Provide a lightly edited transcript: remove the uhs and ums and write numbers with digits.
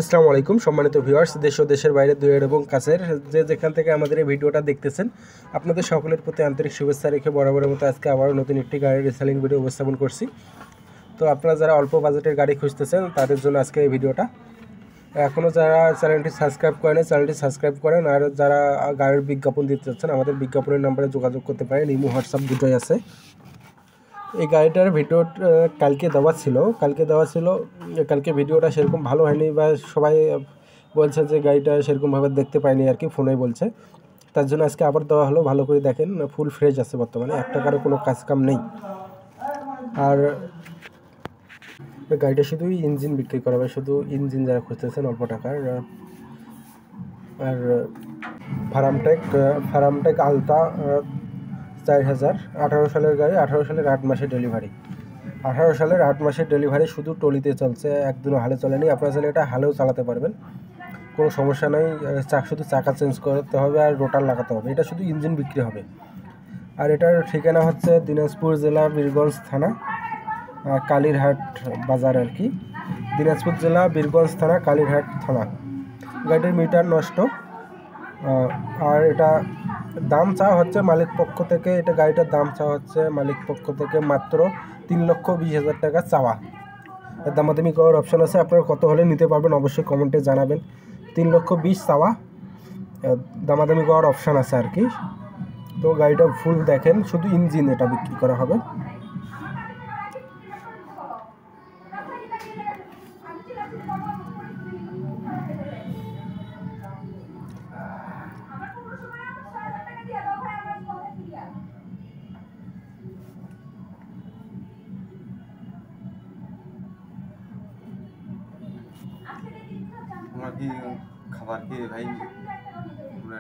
আসসালামু আলাইকুম সম্মানিত ভিউয়ার্স, দেশ ও দেশের বাইরে দূরের এবং কাছের যে যেখান থেকে আমাদের এই ভিডিওটা দেখতেছেন, আপনাদের সকলের প্রতি আন্তরিক শুভেচ্ছা রেখে বরাবরের মতো আজকে আবারও নতুন একটি গাড়ির রিসেলিং ভিডিও উপস্থাপন করছি। তো আপনারা যারা অল্প বাজেটের গাড়ি খুঁজতেছেন তাদের জন্য আজকে এই ভিডিওটা। এখনও যারা চ্যানেলটি সাবস্ক্রাইব করেন চ্যানেলটি সাবস্ক্রাইব করেন, আর যারা গাড়ির বিজ্ঞাপন দিতে চাচ্ছেন আমাদের বিজ্ঞাপনের নাম্বারে যোগাযোগ করতে পারেন। ইমো হোয়াটসঅ্যাপ দুটোই আছে। এই গাড়িটার ভিডিও কালকে দেওয়া ছিল, কালকে ভিডিওটা সেরকম ভালো হয়নি, বা সবাই বলছে যে গাড়িটা সেরকমভাবে দেখতে পায়নি আর কি, ফোনে বলছে। তার জন্য আজকে আবার দেওয়া হলো। ভালো করে দেখেন, ফুল ফ্রেশ আছে বর্তমানে, এক টাকারও কোনো কাজ কাম নেই। আর গাড়িটা শুধুই ইঞ্জিন বিক্রি করা হবে, শুধু ইঞ্জিন যারা খুঁজতেছেন অল্প টাকার। আর ফার্মটেক আলতা 4000, 18 সালের গাড়ি, 18 সালের 8 মাসের ডেলিভারি। 18 সালের 8 মাসের ডেলিভারি, শুধু টলিতে চলছে, একদিনও হালে চলেনি। আপনারা চাইলে এটা হালেও চালাতে পারবেন, কোনো সমস্যা নেই। শুধু চাকা চেঞ্জ করতে হবে আর রোটার লাগাতে হবে, এটা শুধু ইঞ্জিন বিক্রি হবে। আর এটার ঠিকানা হচ্ছে দিনাজপুর জেলা বীরগঞ্জ থানা, কালীরহাট বাজার আর কি। দিনাজপুর জেলা বীরগঞ্জ থানা, কালীরহাট থানা। গাড়িটির মিটার নষ্ট। আর এটা দাম চাওয়া হচ্ছে মালিক পক্ষ থেকে, এটা গাড়িটার দাম চাওয়া হচ্ছে মালিক পক্ষ থেকে মাত্র 3,20,000 টাকা চাওয়া। দামাদামি করার অপশান আছে, আপনারা কত হলে নিতে পারবেন অবশ্যই কমেন্টে জানাবেন। 3,20,000 চাওয়া, দামাদামি করার অপশান আছে আর কি। তো গাড়িটা ফুল দেখেন, শুধু ইঞ্জিন এটা বিক্রি করা হবে। তোমরা কি খাবার খেয়ে ভাই তোমরা